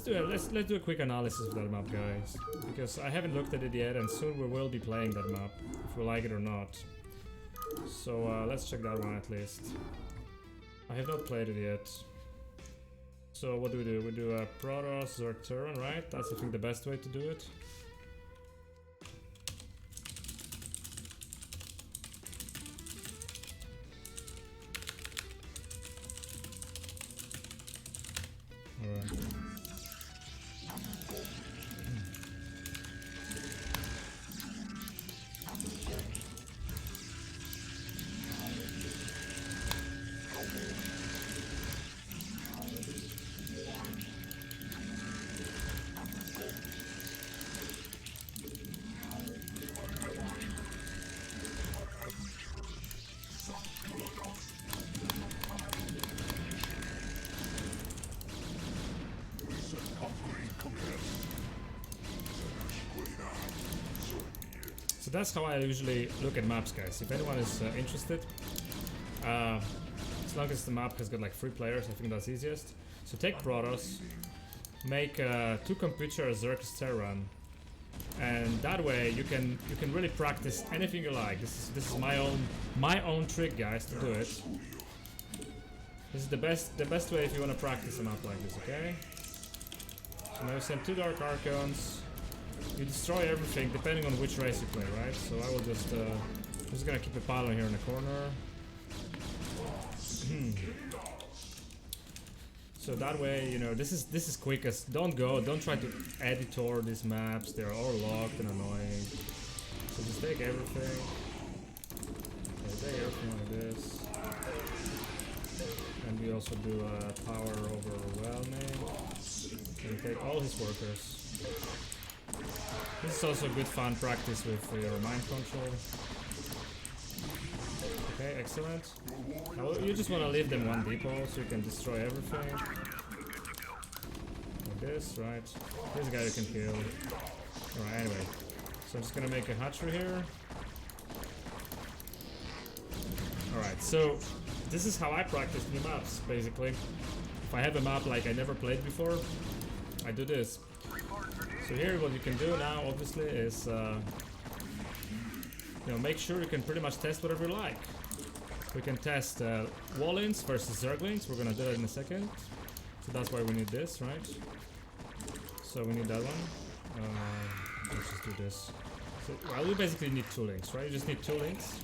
Yeah, let's do a quick analysis of that map, guys, because I haven't looked at it yet, and soon we will be playing that map, if we like it or not. So let's check that one at least. I have not played it yet. So what do? We do a Protoss Zerg Terran, right? That's I think the best way to do it. Alright. So that's how I usually look at maps, guys. If anyone is interested, as long as the map has got like 3 players, I think that's easiest. So take Protoss, make 2 computer Zerg Terran, and that way you can really practice anything you like. This is my own trick, guys, to do it. This is the best way if you want to practice a map like this, okay? So now you send 2 Dark Archons. You destroy everything depending on which race you play, right? So I will just I'm just gonna keep a pylon here in the corner. So that way, you know, this is quickest. Don't try to editor these maps. They're all locked and annoying. So just take everything. Okay, take everything like this. And we also do power overwhelming. And take all his workers. This is also good fun practice with your mind control. Okay, excellent. Now you just want to leave them 1 depot so you can destroy everything. Like this, right? This guy you can kill. Alright, anyway. So I'm just gonna make a hatchery here. Alright, so this is how I practice new maps, basically. If I have a map like I never played before, I do this. So here what you can do now obviously is you know, make sure you can pretty much test whatever you like. We can test Wallins versus Zerglings. We're gonna do that in a second. So that's why we need this, right? So we need that one. Let's just do this. So, well, we basically need 2 links, right? You just need 2 links.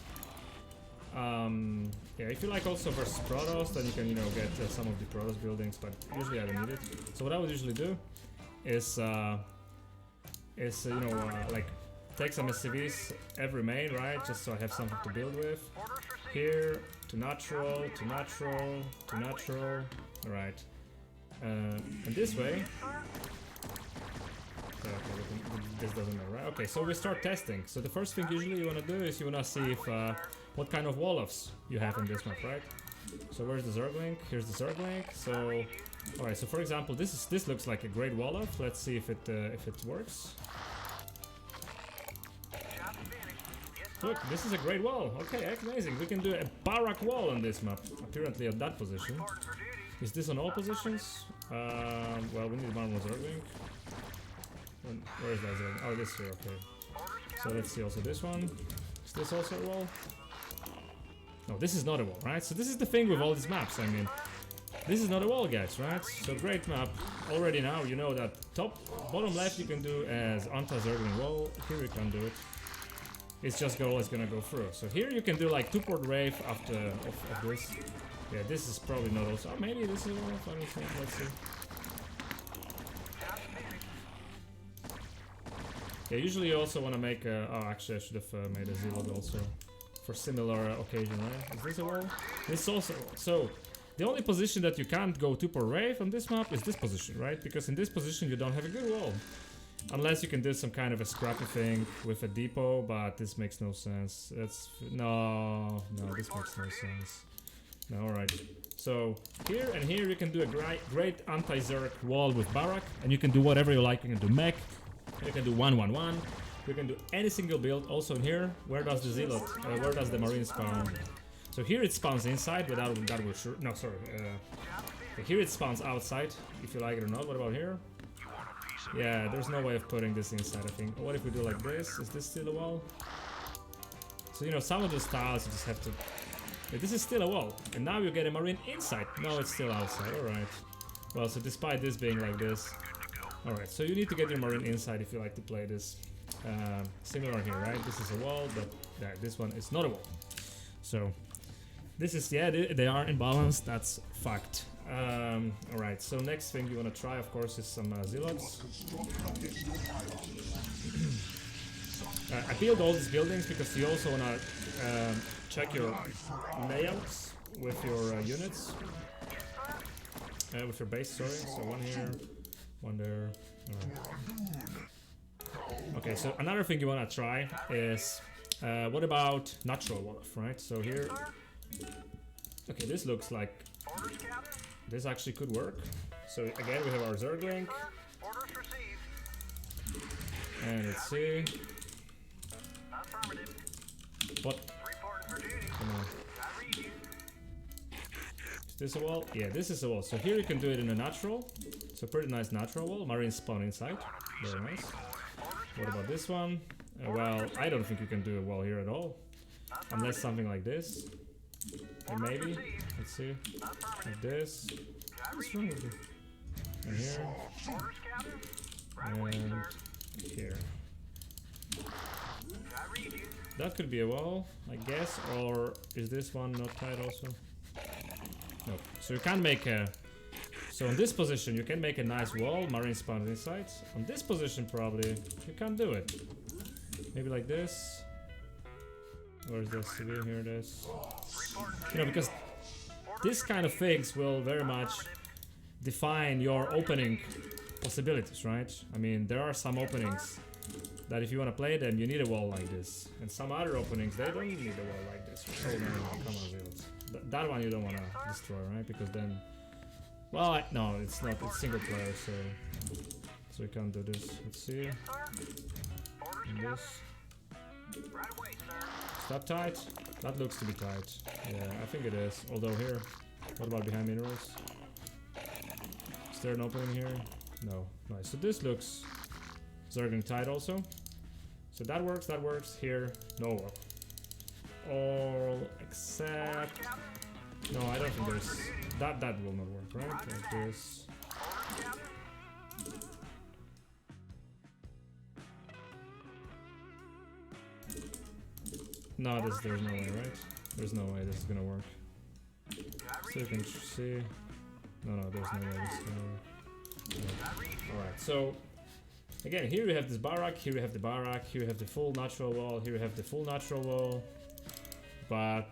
Yeah, if you like also versus Protoss, then you can, you know, get some of the Protoss buildings, but usually I don't need it. So what I would usually do is you know, like take some SCVs every main, right? Just so I have something to build with. Here to natural, to natural, to natural. Alright. And this way. Okay, this doesn't matter, right? Okay, so we start testing. So the first thing usually you want to do is you want to see if what kind of wall-offs you have in this map, right? So where's the Zergling? Here's the Zergling. So, alright. So for example, this looks like a great wall-off. Let's see if it works. Look, this is a great wall. Okay, amazing. We can do a barrack wall on this map. Apparently at that position. Is this on all positions? Well, we need one more Zergling. Where is that Zergling? Oh, this here. Okay. So let's see also this one. Is this also a wall? No, this is not a wall, right? So this is the thing with all these maps. I mean, this is not a wall, guys, right? So great map. Already now you know that bottom left you can do as anti-Zergling wall. Here you can do it. It's just always gonna go through. So here you can do like 2-port Wraith after of this. Yeah, this is probably not also. Oh, maybe this is a wall. Let me think. Let's see. Yeah, usually you also want to make a... Oh, actually I should have made a Zealot also. For similar occasion, right? Is this a wall? This is also... So, the only position that you can't go 2-port Wraith on this map is this position, right? Because in this position you don't have a good wall. Unless you can do some kind of a scrappy thing with a depot, but this makes no sense. No, this makes no sense. No, alright. So here and here you can do a great anti-Zerg wall with barrack, and you can do whatever you like. You can do mech, you can do 1-1-1, you can do any single build. Also in here, where does the Zealot, where does the Marine spawn? So here it spawns inside, but that will sure. No, sorry. Here it spawns outside, if you like it or not. What about here? Yeah, there's no way of putting this inside, I think. What if we do like this? Is this still a wall? So, you know, some of the styles you just have to... Yeah, this is still a wall. And now you get a marine inside. No, it's still outside. Alright. Well, so despite this being like this... Alright, so you need to get your marine inside if you like to play this. Similar here, right? This is a wall, but yeah, this one is not a wall. So, this is... Yeah, they are imbalanced. That's fact. Alright, so next thing you want to try, of course, is some zealots. I build all these buildings because you also want to check your layouts with your units. With your base, sorry. So one here, one there. Okay, so another thing you want to try is, what about natural wall-off, right? So here... Okay, this looks like... This actually could work. So again, we have our Zergling. And let's see. What? Come on. Is this a wall? Yeah, this is a wall. So here you can do it in a natural. So pretty nice natural wall. Marine spawn inside. Very nice. What about this one? Well, I don't think you can do a wall here at all. Unless something like this. Or maybe. Let's see. Like this. What's wrong with you? And here. And here. That could be a wall, I guess. Or is this one not tight also? No. So you can make a... So in this position you can make a nice wall, marine spawn inside. On this position probably you can't do it. Maybe like this. Where is this? Here it is. You know, because this kind of things will very much define your opening possibilities, right? I mean, there are some openings that if you want to play them, you need a wall like this. And some other openings, they don't need a wall like this. Oh no, come on, Zealots. That one you don't want to destroy, right? Because then... Well, no, it's not. It's single player, so you can't do this. Let's see. And this. Is that tight? That looks to be tight. Yeah, I think it is. Although here, what about behind minerals? Is there an opening here? No. Nice. So this looks Zergling tight also. So that works. Here, no wall. All except... No, I don't think there's... That will not work, right? Like this. No, there's no way, right? There's no way this is gonna work. So you can see... No, there's no way this is gonna work. No. Alright, so... Again, here we have this barrack, here we have the barrack, here we have the full natural wall, here we have the full natural wall. But...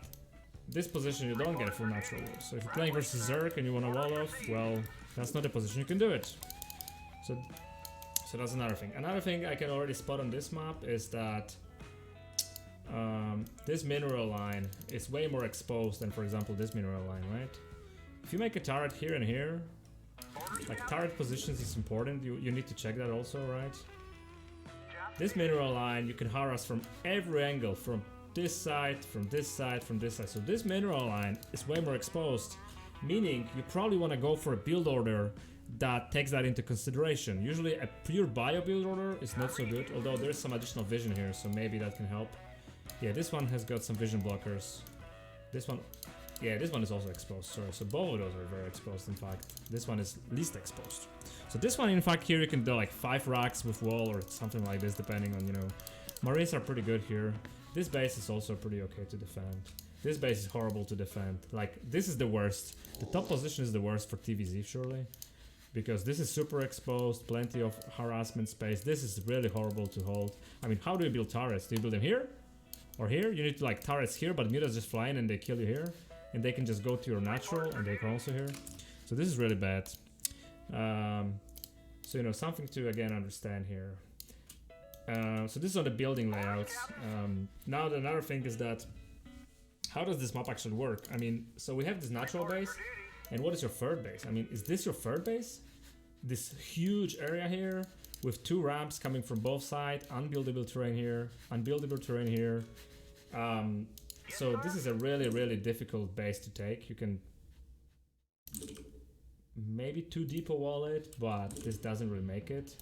This position you don't get a full natural wall. So if you're playing versus Zerg and you want to wall off, well, that's not the position you can do it. So that's another thing. Another thing I can already spot on this map is that this mineral line is way more exposed than, for example, this mineral line, right? If you make a turret here and here, like turret positions is important. You need to check that also, right? This mineral line you can harass from every angle, from this side, from this side, from this side. So this mineral line is way more exposed, meaning you probably want to go for a build order that takes that into consideration. Usually a pure bio build order is not so good, although there's some additional vision here, so maybe that can help. Yeah, this one has got some vision blockers. This one, yeah, this one is also exposed, sorry. So both of those are very exposed, in fact. This one is least exposed. So this one, in fact, here you can do like 5 racks with wall or something like this, depending on, you know. Marines are pretty good here. This base is also pretty okay to defend. This base is horrible to defend. Like, this is the worst. The top position is the worst for TVZ, surely. Because this is super exposed, plenty of harassment space. This is really horrible to hold. I mean, how do you build turrets? Do you build them here? Or here? You need to, like, turrets here, but mutas just fly in and they kill you here. And they can just go to your natural, and they can also here. So this is really bad. So, you know, something to, again, understand here. So this is on the building layouts. Now another thing is that how does this map actually work? I mean, so we have this natural base, and what is your third base? I mean, is this your third base? This huge area here with 2 ramps coming from both sides, unbuildable terrain here, unbuildable terrain here. So this is a really difficult base to take. You can maybe too deep a wall it, but this doesn't really make it.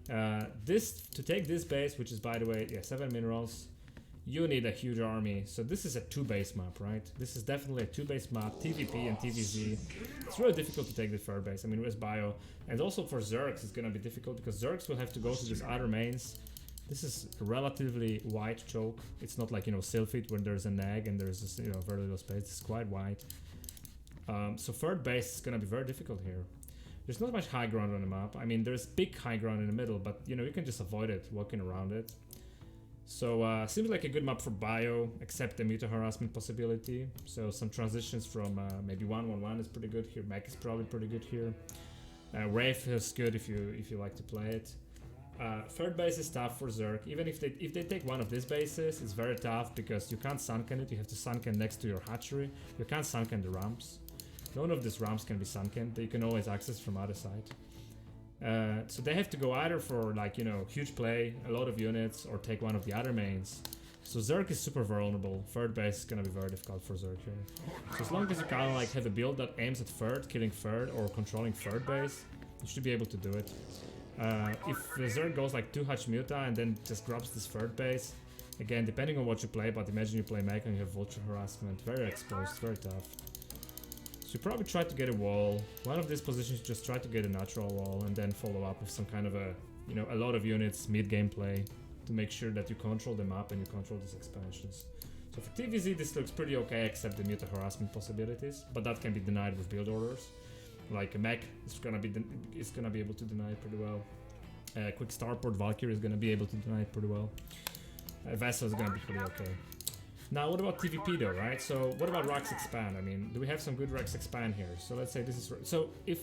To take this base, which is, by the way, yeah, 7 minerals, you need a huge army. So this is a 2-base map, right? This is definitely a 2-base map, TVP and TVZ. It's really difficult to take the third base. I mean, with Bio, and also for Zergs, it's gonna be difficult because Zergs will have to go to these other mains. This is a relatively wide choke. It's not like, you know, Sylphid when there's a nag and there's this, you know, very little space. It's quite wide. So third base is gonna be very difficult here. There's not much high ground on the map. I mean, there's big high ground in the middle, but you know, you can just avoid it, walking around it. So seems like a good map for Bio, except the muta harassment possibility. So some transitions from maybe 1-1-1 is pretty good here. Mech is probably pretty good here. Wraith is good if you like to play it. Third base is tough for Zerg. Even if they take one of these bases, it's very tough because you can't sunken it. You have to sunken next to your hatchery. You can't sunken the ramps. None of these ramps can be sunken. They can always access from other side. So they have to go either for, like, you know, huge play, a lot of units, or take one of the other mains. So Zerg is super vulnerable. Third base is gonna be very difficult for Zerg here. So as long as you kind of like have a build that aims at third, killing third, or controlling third base, you should be able to do it. If the Zerg goes like 2 Hutch Muta and then just grabs this third base, again, depending on what you play, but imagine you play Mech and you have Vulture Harassment, very exposed, very tough. So you probably try to get a wall. One of these positions, just try to get a natural wall and then follow up with some kind of a, you know, a lot of units mid-game play to make sure that you control the map and you control these expansions. So for TVZ, this looks pretty okay, except the muta harassment possibilities, but that can be denied with build orders. Like a mech is gonna be able to deny it pretty well. Quick starport Valkyrie is gonna be able to deny it pretty well. Vessel is gonna be pretty okay. Now, what about TVP though, right? So, what about Rax Expand? I mean, do we have some good Rax Expand here? So, let's say this is... So, if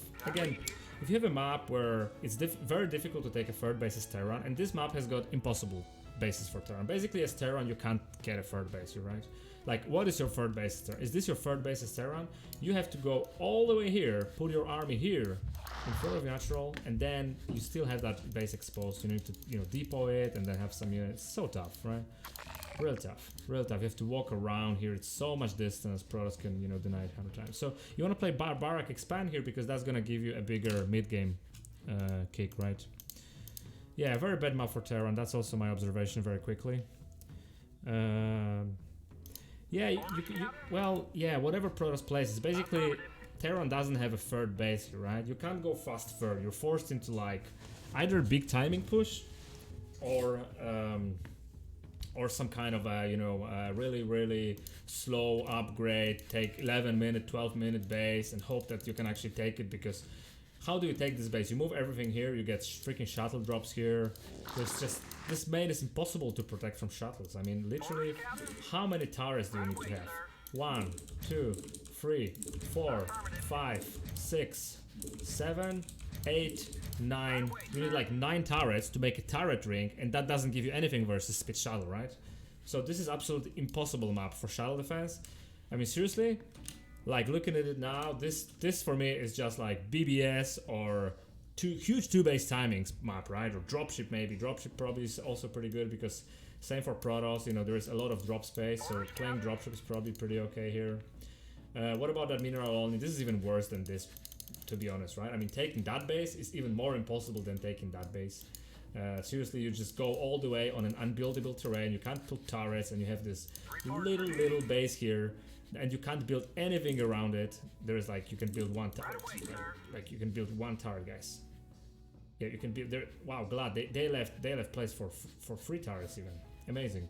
you have a map where it's very difficult to take a third base as Terran, and this map has got impossible bases for Terran. Basically, as Terran, you can't get a third base, you're right? Like, what is your third base as Terran? Is this your third base as Terran? You have to go all the way here, put your army here, in front of natural, and then you still have that base exposed. You need to, you know, depot it, and then have some units. It's so tough, right? Real tough, real tough. You have to walk around here. It's so much distance. Protoss can, you know, deny it 100 times. So you want to play Barak Expand here because that's gonna give you a bigger mid-game kick, right? Yeah, very bad map for Terran. That's also my observation very quickly. Yeah, well, yeah, whatever Protoss plays is basically Terran doesn't have a third base here, right? You can't go fast third. You're forced into like either big timing push or some kind of a, you know, really slow upgrade, take 11-minute, 12-minute base and hope that you can actually take it, because how do you take this base? You move everything here, you get freaking shuttle drops here. There's just, this main is impossible to protect from shuttles. I mean, literally, how many turrets do you need to have? 1, 2, 3, 4, 5, 6, 7, 8, 9. You need like 9 turrets to make a turret ring, and that doesn't give you anything versus speed shuttle, right? So this is absolutely impossible map for shuttle defense. I mean, seriously, like looking at it now, this for me is just like BBS or huge 2-base timings map, right? Or dropship maybe. Dropship probably is also pretty good because same for Protoss, you know, there is a lot of drop space, so playing dropship is probably pretty okay here. What about that mineral only? This is even worse than this, to be honest, right? I mean, taking that base is even more impossible than taking that base. Seriously, you just go all the way on an unbuildable terrain, you can't put turrets, and you have this little base here, and you can't build anything around it. There's like, you can build 1 turret, like you can build 1 turret, guys. Yeah, you can build there. Wow, glad they left place for 3 turrets even. Amazing.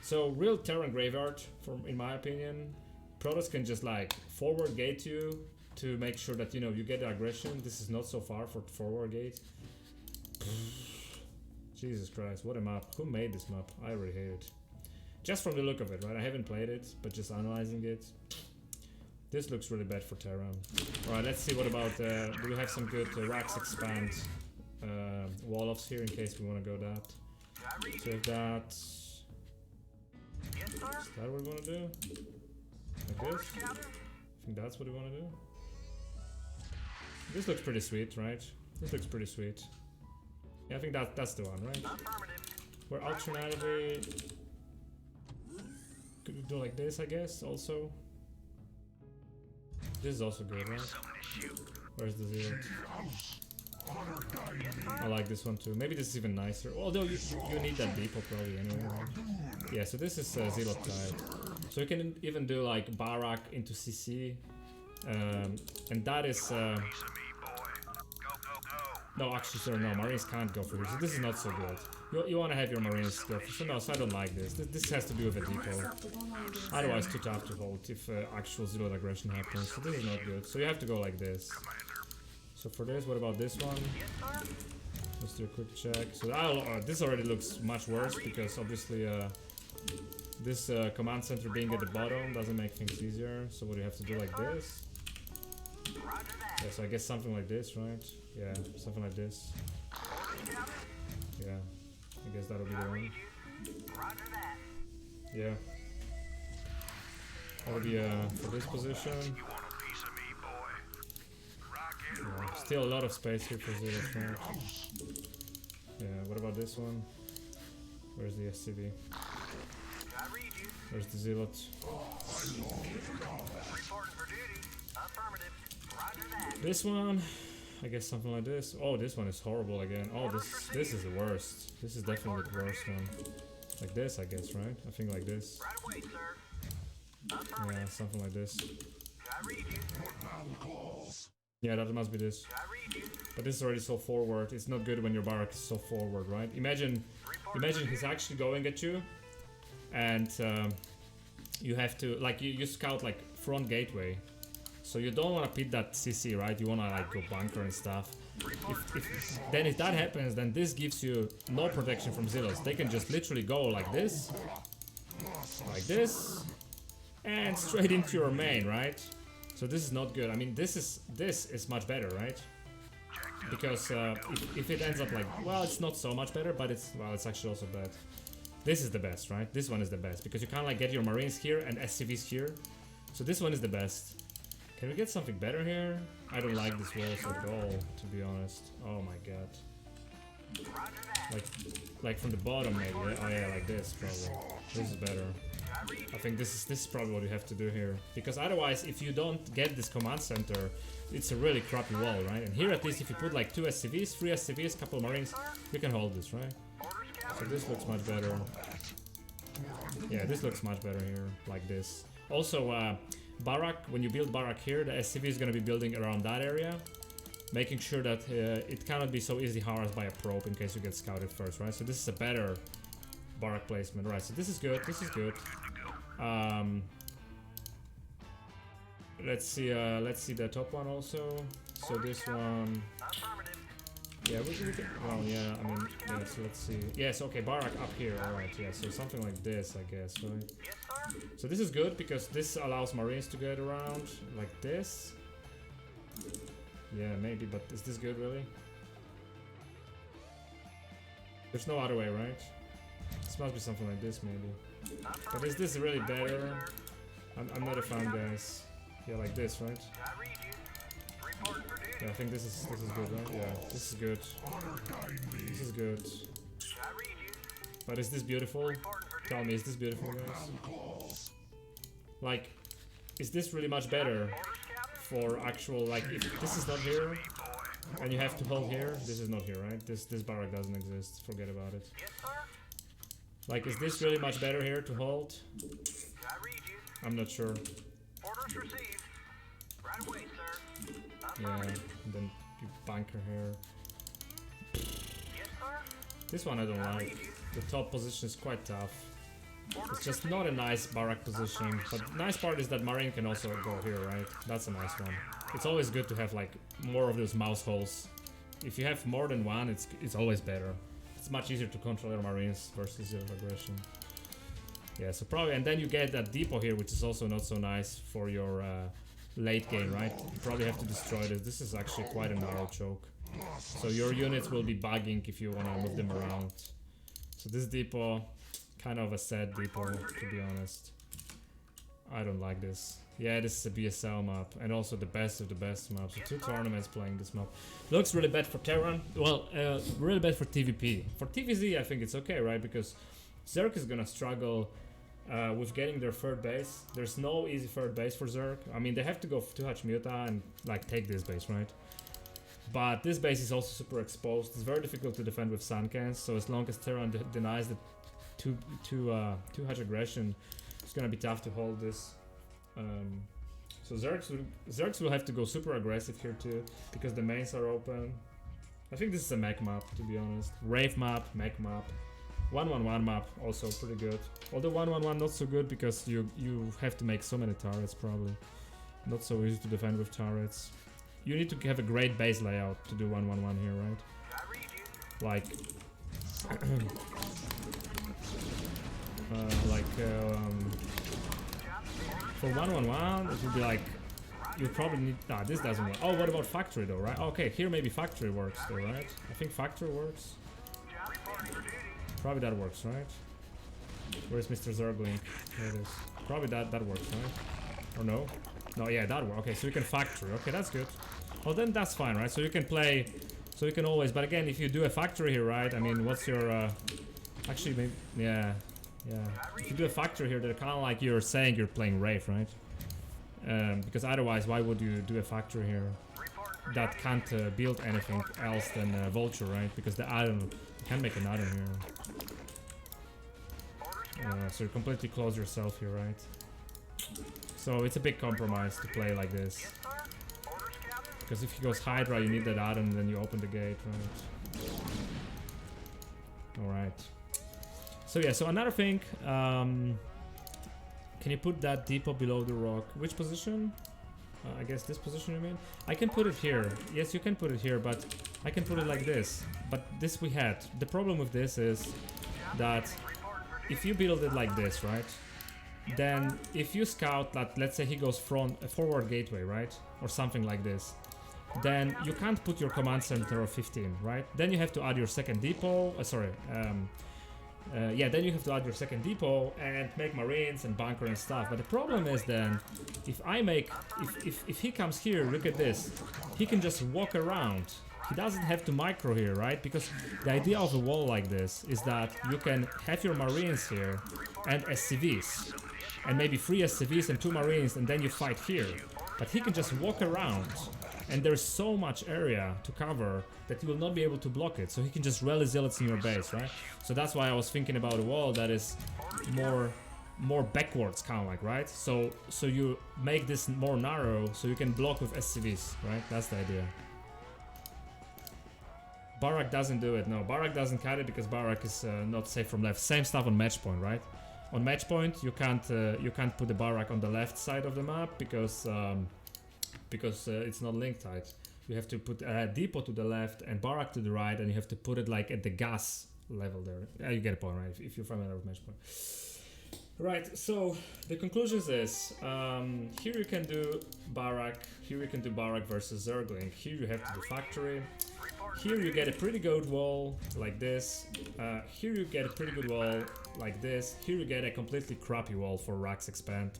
So real Terran graveyard, in my opinion. Protoss can just like forward gate you to make sure that, you know, you get the aggression. This is not so far for forward gate. Jesus Christ, what a map. Who made this map? I really hate it. Just from the look of it, right? I haven't played it, but just analyzing it. This looks really bad for Terran. Alright, let's see what about, do we have some good Rax Expand wall-offs here in case we want to go that. So if that... Is that what we want to do? Like this? I think that's what we want to do. This looks pretty sweet, right? This looks pretty sweet. Yeah, I think that's the one, right? Where alternatively... do like this, I guess, also. This is also good, right? Where's the zero? I like this one too. Maybe this is even nicer. Although you need that depot probably anyway, right? Yeah, so this is Zilot Tide. So you can even do like Barak into CC. And that is... no, actually, sir, no, Marines can't go for here. So this is not so good. You want to have your Marines go for... So no, so I don't like this. This has to do with a depot. Otherwise, too tough to hold if actual Zilot aggression happens. So this is not good. So you have to go like this. So for this, what about this one? Let's do a quick check. So this already looks much worse because obviously this command center being at the bottom doesn't make things easier. So what do you have to do like this? Yeah, so I guess something like this, right? Yeah, something like this. Yeah, I guess that'll be the one. Yeah. That'll be for this position. Yeah, still a lot of space here for Zero, right? Yeah, what about this one? Where's the SCV? Where's the Zealot? This one, I guess something like this. Oh, this one is horrible again. Oh, this is the worst. This is definitely the worst one. Like this, I guess, right? I think like this. Yeah, something like this. Yeah, that must be this. But this is already so forward. It's not good when your barrack is so forward, right? Imagine he's actually going at you, and you have to like you scout like front gateway. So you don't want to pit that CC, right? You want to like go bunker and stuff. If that happens, then this gives you no protection from Zealots. They can just literally go like this, and straight into your main, right? So this is not good. I mean, this is much better, right? Because if it ends up like, well, it's not so much better, but it's actually also bad. This is the best, right? This one is the best because you can't like get your Marines here and SCVs here. So this one is the best. Can we get something better here? I don't like this walls at all, to be honest. Oh my god. Like from the bottom maybe. Oh yeah, like this probably. This is better. I think this is probably what you have to do here. Because otherwise, if you don't get this command center, it's a really crappy wall, right? And here at least if you put like 2 SCVs, 3 SCVs, couple Marines, you can hold this, right? So this looks much better. Yeah, this looks much better here, like this. Also, Barak, when you build Barak here, the SCV is going to be building around that area, making sure that it cannot be so easily harassed by a probe in case you get scouted first, right? So this is a better Barak placement, right? So this is good, this is good. Let's see the top one also. So this one, yeah, we can, well, yeah, I mean, yeah, so let's see. Yes, okay, Barak up here, alright, yeah, so something like this, I guess, right? So this is good because this allows Marines to get around like this. Yeah, maybe, but is this good really? There's no other way, right? This must be something like this maybe. But is this really better? I'm not a fan, guys. Yeah, like this, right? Yeah, I think this is good, right? Yeah, this is good. This is good. But is this beautiful? Tell me, is this beautiful, guys? Like, is this really much better for actual, like, if this is not here, and you have to hold here, this is not here, right? This barrack doesn't exist, forget about it. Like, is this really much better here to hold? I'm not sure. Yeah, and then you bunker here. This one I don't like. The top position is quite tough. It's just not a nice barrack position, but nice part is that Marine can also go here, right? That's a nice one. It's always good to have like more of those mouse holes. If you have more than one, it's always better. It's much easier to control your Marines versus your aggression. Yeah, so probably, and then you get that depot here, which is also not so nice for your late game, right? You probably have to destroy this. This is actually quite a narrow choke. So your units will be bugging if you want to move them around. So this depot, kind of a sad depot, to be honest. I don't like this. Yeah, this is a BSL map, and also the best of the best maps. So 2 tournaments playing this map. Looks really bad for Terran. Well, really bad for TVP. For TVZ, I think it's okay, right? Because Zerk is gonna struggle with getting their third base. There's no easy third base for Zerg. I mean, they have to go to Hutch Muta and like take this base, right? But this base is also super exposed. It's very difficult to defend with Suncans, so as long as Terran denies the two Hutch aggression, it's gonna be tough to hold this. So Zergs will have to go super aggressive here too, because the mains are open. I think this is a mech map, to be honest. Rave map, mech map. 1-1-1 map, also pretty good. Although 1-1-1 not so good, because you have to make so many turrets, probably. Not so easy to defend with turrets. You need to have a great base layout to do 1-1-1 here, right? Like... for 1-1-1, it would be like... You probably need... Nah, this doesn't work. Oh, what about factory though, right? Okay, here maybe factory works though, right? I think factory works. Probably that works, right? Where's Mr. Zergling? There it is. Probably that works, right? Or no? No, yeah, that works. Okay, so you can factory. Okay, that's good. Well, then that's fine, right? So you can play... So you can always... But again, if you do a factory here, right? I mean, what's your... Actually, maybe... Yeah. Yeah. If you do a factory here, they're kind of like you're saying you're playing Wraith, right? Because otherwise, why would you do a factory here that can't build anything else than Vulture, right? Because the add-on, you can make an add-on here. So you completely close yourself here, right? So it's a big compromise to play like this. Because if he goes Hydra, you need that add-on, then you open the gate, right? Alright. So yeah, so another thing, can you put that depot below the rock? Which position? I guess this position you mean? I can put it here. Yes, you can put it here, but I can put it like this. But this we had. The problem with this is that if you build it like this, right? Then if you scout that, let's say he goes from a forward gateway, right? Or something like this. Then you can't put your command center of 15, right? Then you have to add your second depot, yeah, then you have to add your second depot and make marines and bunker and stuff. But the problem is then, if he comes here, look at this, he can just walk around. He doesn't have to micro here, right? Because the idea of a wall like this is that you can have your marines here and SCVs. And maybe 3 SCVs and 2 marines, and then you fight here. But he can just walk around. And there's so much area to cover that you will not be able to block it. So he can just rally zealots in your base, right? So that's why I was thinking about a wall that is more backwards, kind of like, right? So you make this more narrow so you can block with SCVs, right? That's the idea. Barak doesn't do it. No, Barak doesn't cut it because Barak is not safe from left. Same stuff on match point, right? On match point, you can't put the Barak on the left side of the map because it's not link tied. You have to put a depot to the left and Barak to the right, and you have to put it like at the gas level there. You get a point, right? If you're familiar with match point. Right, so the conclusions is, here you can do Barak, here you can do Barak versus Zergling, here you have to do factory, here you get a pretty good wall like this, here you get a pretty good wall like this, here you get a completely crappy wall for Rax Expand.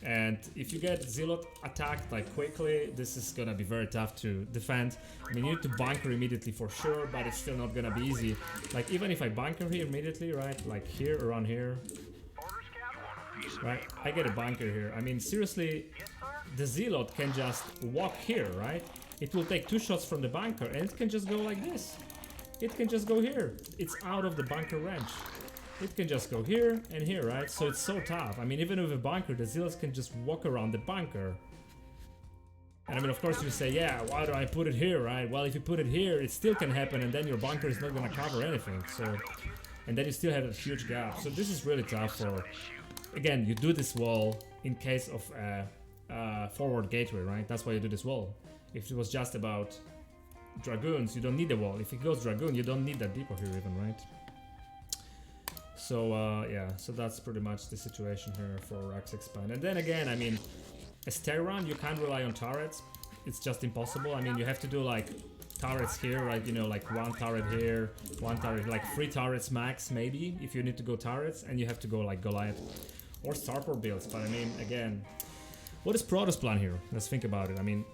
And if you get Zealot attacked like quickly, this is gonna be very tough to defend. I mean, you need to bunker immediately for sure, but it's still not gonna be easy. Like, even if I bunker here immediately, right, like here, around here, right, I get a bunker here. I mean, seriously, the Zealot can just walk here, right? It will take 2 shots from the bunker, and it can just go like this. It can just go here. It's out of the bunker range. It can just go here and here, right? So it's so tough. I mean, even with a bunker, the Zealots can just walk around the bunker. And I mean, of course you say, yeah, why do I put it here, right? Well, if you put it here, it still can happen, and then your bunker is not gonna cover anything. So, and then you still have a huge gap. So this is really tough for, again, you do this wall in case of forward gateway, right? That's why you do this wall. If it was just about Dragoons, you don't need the wall. If it goes Dragoon, you don't need that depot here even, right? So yeah, so that's pretty much the situation here for Rax Expand. And then again, I mean, as Terran, you can't rely on turrets. It's just impossible. I mean, you have to do like turrets here, right? You know, like 1 turret here, 1 turret, like 3 turrets max, maybe, if you need to go turrets, and you have to go like Goliath or Starport builds. But I mean, again, what is Protoss plan here? Let's think about it. I mean,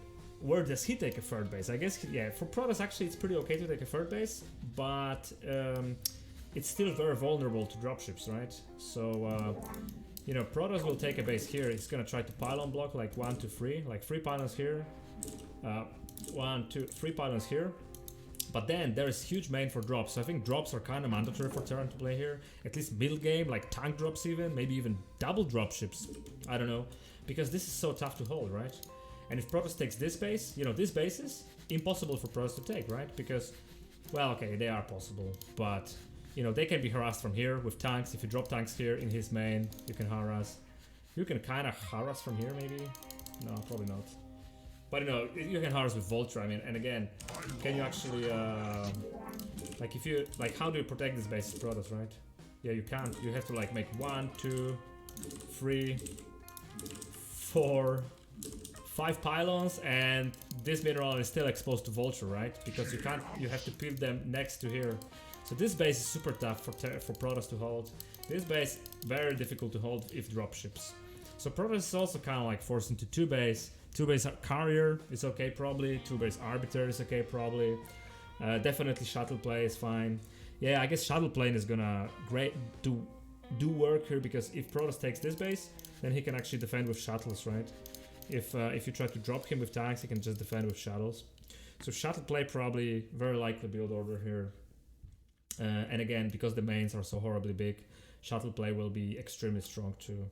where does he take a third base? I guess, yeah, for Protoss actually it's pretty okay to take a third base, but it's still very vulnerable to dropships, right? So, you know, Protoss will take a base here. It's gonna try to pylon block like 1, 2, 3, like 3 pylons here, 1, 2, 3 pylons here. But then there is huge main for drops. So I think drops are kind of mandatory for Terran to play here. At least middle game, like tank drops even, maybe even double dropships. I don't know, because this is so tough to hold, right? And if Protoss takes this base, you know, this base is impossible for Protoss to take, right? Because, well, okay, they are possible, but you know, they can be harassed from here with tanks. If you drop tanks here in his main, you can harass. You can kind of harass from here, maybe? No, probably not. But you know, you can harass with Vulture, I mean, and again, can you actually, like if you, like how do you protect this base Protoss, right? Yeah, you can't. You have to like make 1, 2, 3, 4, 5 pylons, and this mineral is still exposed to Vulture, right? Because you can't, you have to put them next to here. So this base is super tough for Protoss to hold. This base very difficult to hold if dropships. So Protoss is also kind of like forced into 2 base. 2 base carrier is okay probably. 2 base arbiter is okay probably. Definitely shuttle play is fine. Yeah, I guess shuttle plane is gonna do work here, because if Protoss takes this base, then he can actually defend with shuttles, right? If you try to drop him with tanks, he can just defend with shuttles. So shuttle play probably very likely build order here. And again, because the mains are so horribly big, shuttle play will be extremely strong too.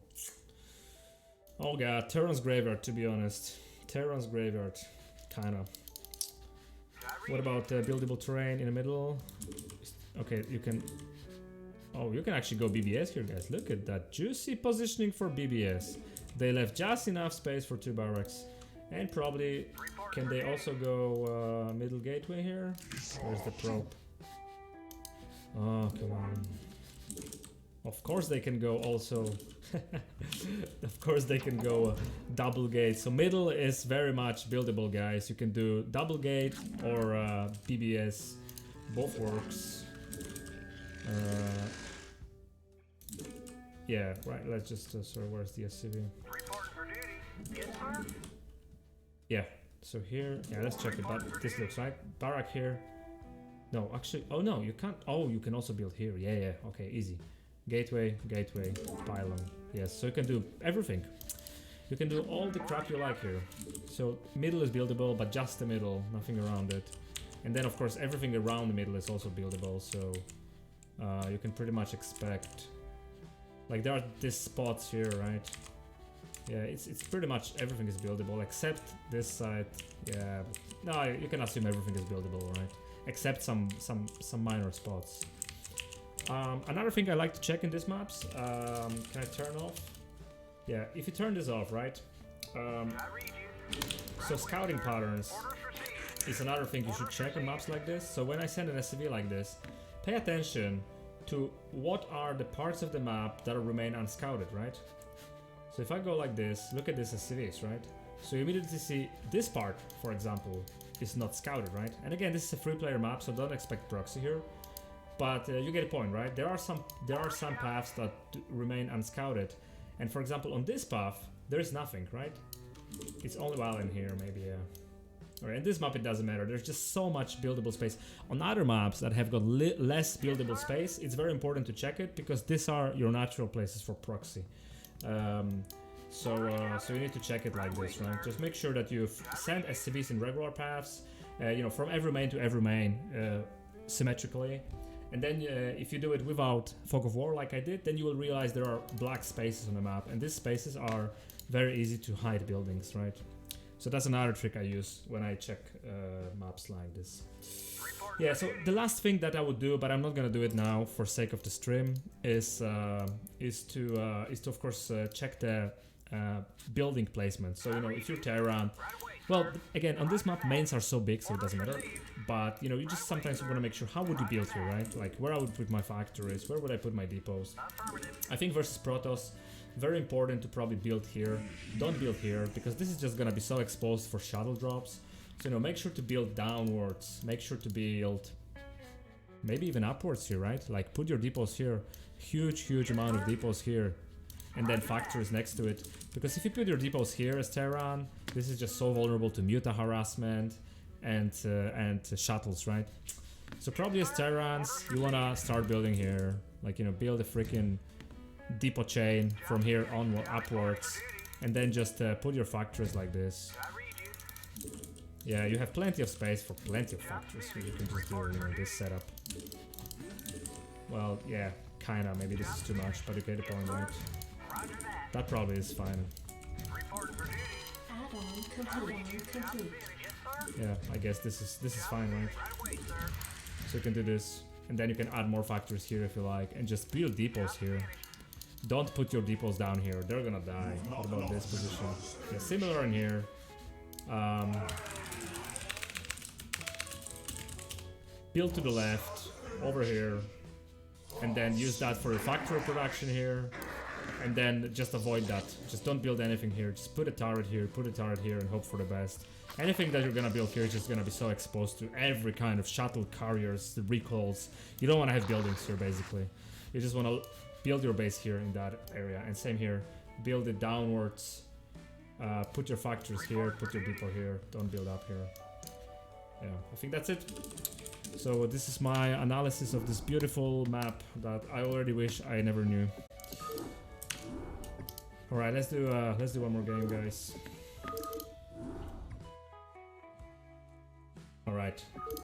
Oh god, Terran's Graveyard, to be honest. Terran's Graveyard, kinda. What about buildable terrain in the middle? Okay, you can... Oh, you can actually go BBS here, guys. Look at that juicy positioning for BBS. They left just enough space for 2 barracks. And probably... Can they also go middle gateway here? Where's the probe? Oh, come on. Of course they can go also. Of course they can go double gate. So middle is very much buildable, guys. You can do double gate or BBS. Both works. Yeah, right. Let's just sorry, where's the SCV? Yeah. So here, yeah, let's check it. But this looks right. Barrack here. No, actually, oh no, you can't. Oh, you can also build here. Yeah, yeah. Okay, easy. Gateway, gateway, pylon. Yes, so you can do everything. You can do all the crap you like here. So middle is buildable, but just the middle, nothing around it. And then of course everything around the middle is also buildable. So you can pretty much expect, like there are these spots here, right? Yeah, it's pretty much everything is buildable except this side. Yeah, no, you can assume everything is buildable, right? Except some minor spots. Another thing I like to check in these maps, can I turn off? Yeah, if you turn this off, right? So scouting patterns is another thing you should check on maps like this. So when I send an SCV like this, pay attention to what are the parts of the map that remain unscouted, right? So if I go like this, look at this SCVs, right? So you immediately see this part, for example, is not scouted, right? And again, this is a 3-player map, so don't expect proxy here. But you get a point, right? There are some paths that remain unscouted, and for example, on this path there is nothing, right? It's only while in here, maybe. Yeah. Alright, in this map it doesn't matter. There's just so much buildable space. On other maps that have got less buildable space, it's very important to check it, because these are your natural places for proxy. So you need to check it like this, right? Just make sure that you send SCVs in regular paths, you know, from every main to every main, symmetrically. And then if you do it without Fog of War like I did, then you will realize there are black spaces on the map, and these spaces are very easy to hide buildings, right? So that's another trick I use when I check maps like this. Yeah, so the last thing that I would do, but I'm not gonna do it now for sake of the stream, is to of course check the building placement. So you know, if you're Terran, well, again, on this map mains are so big, so it doesn't matter. But you know, you just sometimes want to make sure how would you build here, right? Like where I would put my factories, where would I put my depots? I think versus Protoss, very important to probably build here. Don't build here, because this is just gonna be so exposed for shuttle drops. So you know, make sure to build downwards. Make sure to build maybe even upwards here, right? Like put your depots here. Huge amount of depots here. And then factories next to it. Because if you put your depots here as Terran, this is just so vulnerable to muta harassment and shuttles, right? So probably as Terrans, you wanna start building here. Like, you know, build a freaking depot chain from here onward, upwards. And then just put your factories like this. Yeah, you have plenty of space for plenty of factories. So you can just do, you know, this setup. Well, yeah, kinda. Maybe this is too much, but you get the point, right? That probably is fine. Yeah, I guess this is fine, right? So you can do this, and then you can add more factories here if you like, and just build depots here. Don't put your depots down here; they're gonna die. What about this position? Yeah, similar in here. Build to the left, over here, and then use that for a factory production here. And then just avoid that. Just don't build anything here. Just put a turret here, and hope for the best. Anything that you're gonna build here is just gonna be so exposed to every kind of shuttle carriers, the recalls. You don't wanna have buildings here, basically. You just wanna build your base here in that area. And same here. Build it downwards. Put your factories here, put your depot here. Don't build up here. Yeah, I think that's it. So this is my analysis of this beautiful map that I already wish I never knew. Alright, let's do one more game, guys. Alright.